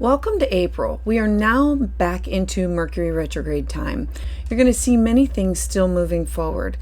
Welcome to April. We are now back into Mercury retrograde time. You're going to see many things still moving forward,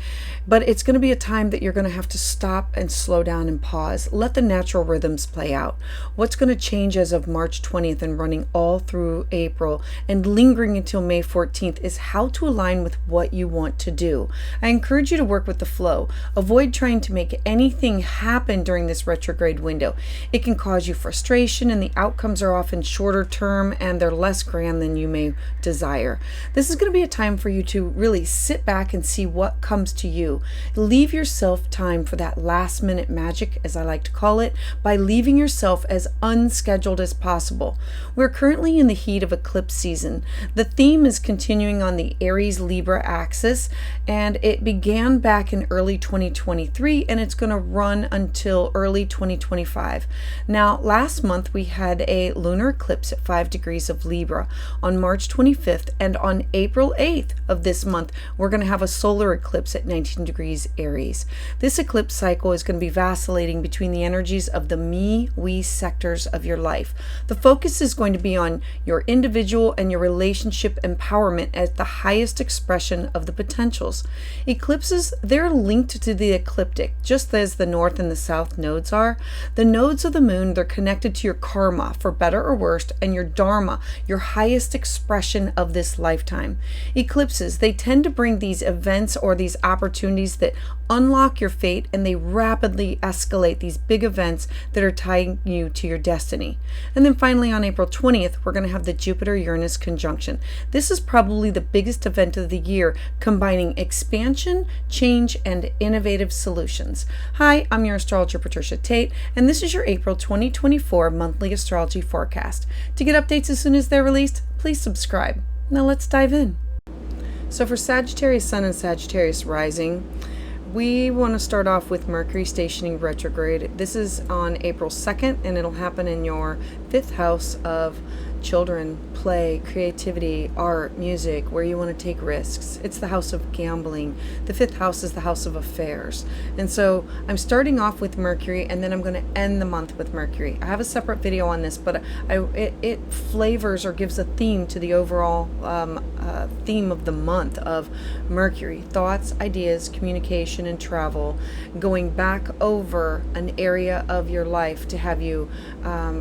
but it's going to be a time that you're going to have to stop and slow down and pause. Let the natural rhythms play out. What's going to change as of March 20th and running all through April and lingering until May 14th is how to align with what you want to do. I encourage you to work with the flow. Avoid trying to make anything happen during this retrograde window. It can cause you frustration, and the outcomes are often shorter term and they're less grand than you may desire. This is going to be a time for you to really sit back and see what comes to you. Leave yourself time for that last minute magic, as I like to call it, by leaving yourself as unscheduled as possible. We're currently in the heat of eclipse season. The theme is continuing on the Aries Libra axis, and it began back in early 2023 and it's going to run until early 2025. Now, last month we had a lunar eclipse at 5 degrees of Libra on March 25th, and on April 8th of this month we're going to have a solar eclipse at 19 degrees Aries. This eclipse cycle is going to be vacillating between the energies of the me-we sectors of your life. The focus is going to be on your individual and your relationship empowerment as the highest expression of the potentials. Eclipses, they're linked to the ecliptic, just as the north and the south nodes are. The nodes of the moon, they're connected to your karma, for better or worse, and your dharma, your highest expression of this lifetime. Eclipses, they tend to bring these events or these opportunities that unlock your fate, and they rapidly escalate these big events that are tying you to your destiny. And then finally on April 20th, we're going to have the Jupiter Uranus conjunction. This is probably the biggest event of the year, combining expansion, change, and innovative solutions. Hi, I'm your astrologer, Patricia Tate, and this is your April 2024 monthly astrology forecast. To get updates as soon as they're released, please subscribe. Now let's dive in. So for Sagittarius Sun and Sagittarius Rising, we want to start off with Mercury stationing retrograde. This is on April 2nd, and it'll happen in your 5th house of children, play, creativity, art, music, where you want to take risks. It's the house of gambling. The 5th house is the house of affairs. And so I'm starting off with Mercury, and then I'm going to end the month with Mercury. I have a separate video on this, but it flavors or gives a theme to the overall theme of the month of Mercury: thoughts, ideas, communication, and travel, going back over an area of your life to have you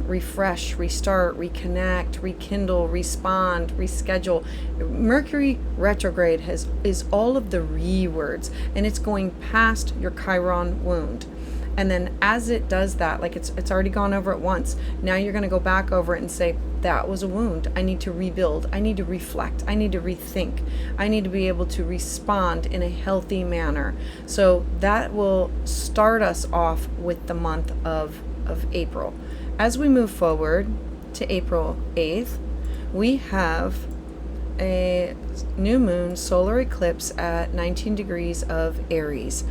refresh, restart, reconnect, rekindle, respond, reschedule. Mercury retrograde is all of the words, and it's going past your Chiron wound. And then as it does that, like it's already gone over it once, now you're going to go back over it and say, that was a wound. I need to rebuild. I need to reflect. I need to rethink. I need to be able to respond in a healthy manner. So that will start us off with the month of April. As we move forward to April 8th, we have a new moon solar eclipse at 19 degrees of Aries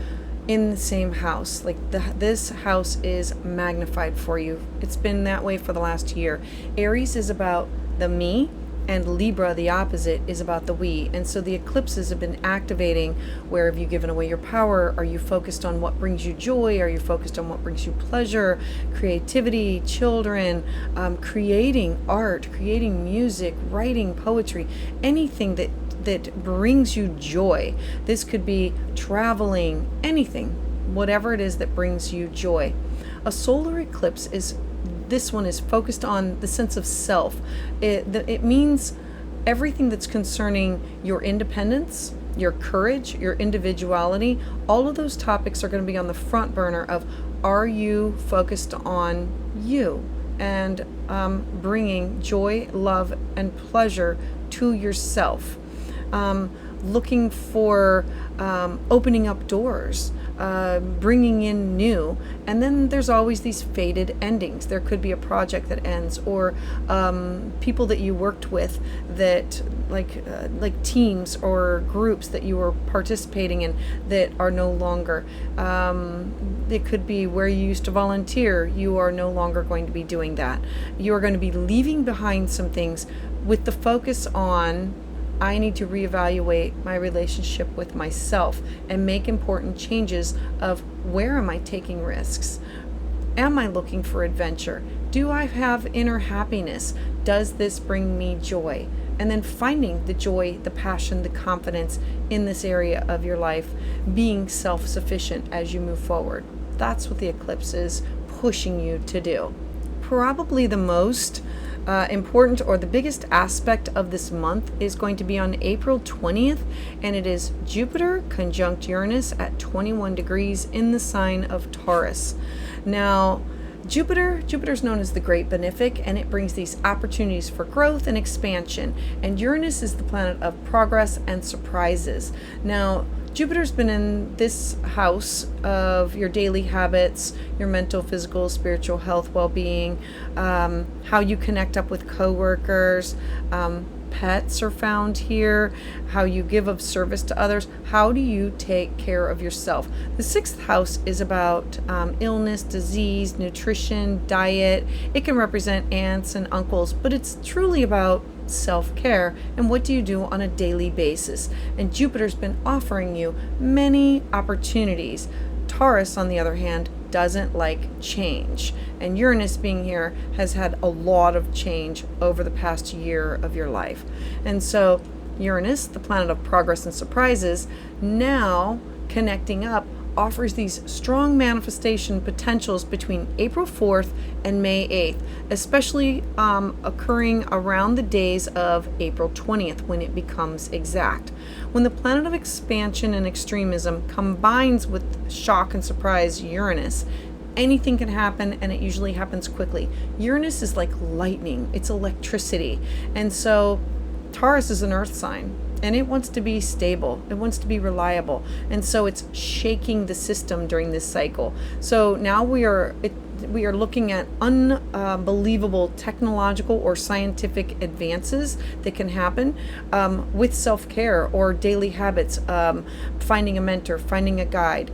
in the same house. Like this house is magnified for you. It's been that way for the last year. Aries is about the me, and Libra, the opposite, is about the we. And so the eclipses have been activating. Where have you given away your power? Are you focused on what brings you joy? Are you focused on what brings you pleasure, creativity, children, creating art, creating music, writing poetry, anything that brings you joy? This could be traveling, anything, whatever it is that brings you joy. A solar eclipse this one is focused on the sense of self. It means everything that's concerning your independence, your courage, your individuality. All of those topics are going to be on the front burner of, are you focused on you and bringing joy, love, and pleasure to yourself? Looking for opening up doors, bringing in new. And then there's always these fated endings. There could be a project that ends, or people that you worked with that like teams or groups that you were participating in that are no longer. It could be where you used to volunteer. You are no longer going to be doing that. You are going to be leaving behind some things with the focus on, I need to reevaluate my relationship with myself and make important changes of, where am I taking risks? Am I looking for adventure? Do I have inner happiness? Does this bring me joy? And then finding the joy, the passion, the confidence in this area of your life, being self-sufficient as you move forward. That's what the eclipse is pushing you to do. Probably the most important or the biggest aspect of this month is going to be on April 20th, and it is Jupiter conjunct Uranus at 21 degrees in the sign of Taurus. Now, Jupiter's known as the Great Benefic, and it brings these opportunities for growth and expansion. And Uranus is the planet of progress and surprises. Now, Jupiter's been in this house of your daily habits, your mental, physical, spiritual health, well-being, how you connect up with coworkers, pets are found here, how you give of service to others, how do you take care of yourself. The sixth house is about illness, disease, nutrition, diet. It can represent aunts and uncles, but it's truly about self-care and what do you do on a daily basis. And Jupiter's been offering you many opportunities. Taurus, on the other hand, doesn't like change, and Uranus being here has had a lot of change over the past year of your life. And so Uranus, the planet of progress and surprises, now connecting up, offers these strong manifestation potentials between April 4th and May 8th, especially occurring around the days of April 20th when it becomes exact. When the planet of expansion and extremism combines with shock and surprise Uranus, anything can happen, and it usually happens quickly. Uranus is like lightning, it's electricity. And so Taurus is an earth sign, and it wants to be stable, it wants to be reliable, and so it's shaking the system during this cycle. So now we are looking at unbelievable technological or scientific advances that can happen with self-care or daily habits, finding a mentor, finding a guide.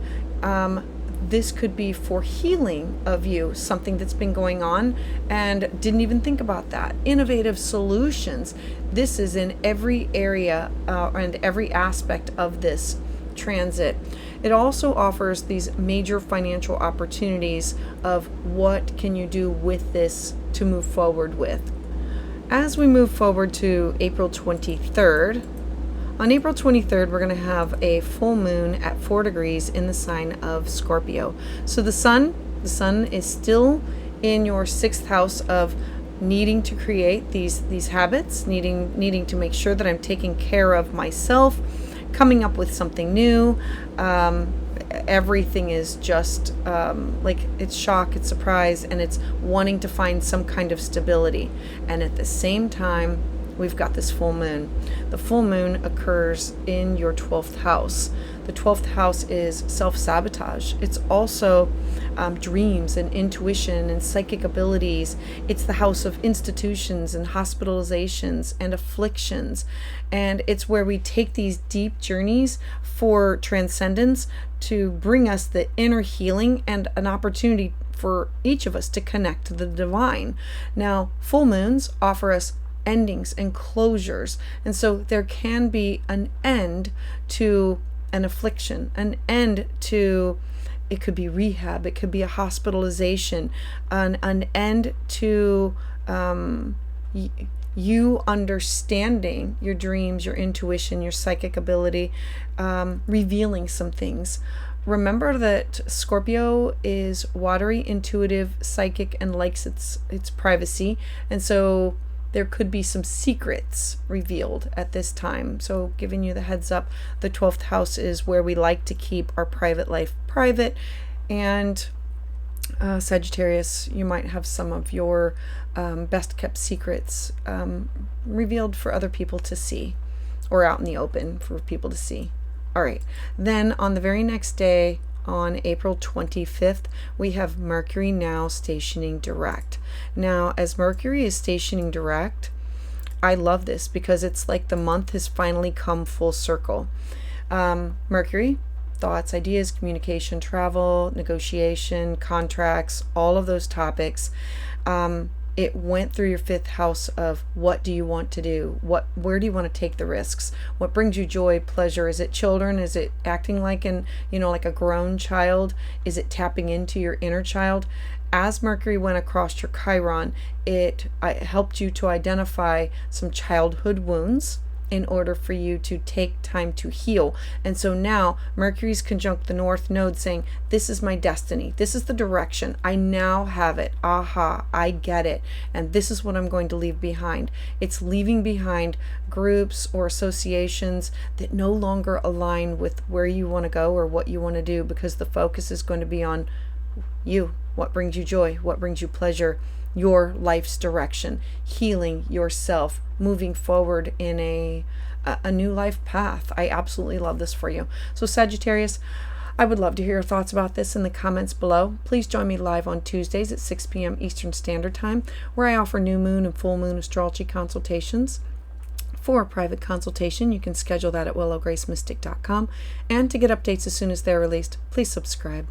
This could be for healing of you, something that's been going on and didn't even think about that. Innovative solutions. This is in every area and every aspect of this transit. It also offers these major financial opportunities of what can you do with this to move forward with. As we move forward to April 23rd, on April 23rd, we're going to have a full moon at 4 degrees in the sign of Scorpio. So the sun is still in your 6th house of needing to create these habits, needing to make sure that I'm taking care of myself, coming up with something new. Everything is just like it's shock, it's surprise, and it's wanting to find some kind of stability. And at the same time, we've got this full moon. The full moon occurs in your 12th house. The 12th house is self-sabotage. It's also dreams and intuition and psychic abilities. It's the house of institutions and hospitalizations and afflictions. And it's where we take these deep journeys for transcendence to bring us the inner healing and an opportunity for each of us to connect to the divine. Now, full moons offer us endings and closures, and so there can be an end to an affliction, an end to, it could be rehab, it could be a hospitalization, an end to you understanding your dreams, your intuition, your psychic ability, revealing some things. Remember that Scorpio is watery, intuitive, psychic, and likes its privacy, and so there could be some secrets revealed at this time. So giving you the heads up, the 12th house is where we like to keep our private life private. And Sagittarius, you might have some of your best kept secrets revealed for other people to see, or out in the open for people to see. All right. Then on the very next day, on April 25th, we have Mercury now stationing direct. Now, as Mercury is stationing direct, I love this because it's like the month has finally come full circle. Mercury, thoughts, ideas, communication, travel, negotiation, contracts, all of those topics. it went through your fifth house of what do you want to do? Where do you want to take the risks? What brings you joy, pleasure? Is it children? Is it acting like like a grown child? Is it tapping into your inner child? As Mercury went across your Chiron, it helped you to identify some childhood wounds in order for you to take time to heal. And so now Mercury's conjunct the North Node, saying, this is my destiny. This is the direction. I now have it. Aha, I get it. And this is what I'm going to leave behind. It's leaving behind groups or associations that no longer align with where you want to go or what you want to do, because the focus is going to be on you. What brings you joy? What brings you pleasure? Your life's direction, healing yourself, moving forward in a new life path. I absolutely love this for you. So Sagittarius, I would love to hear your thoughts about this in the comments below. Please join me live on Tuesdays at 6 p.m. Eastern Standard Time, where I offer new moon and full moon astrology consultations. For a private consultation, you can schedule that at willowgracemystic.com. And to get updates as soon as they're released, please subscribe.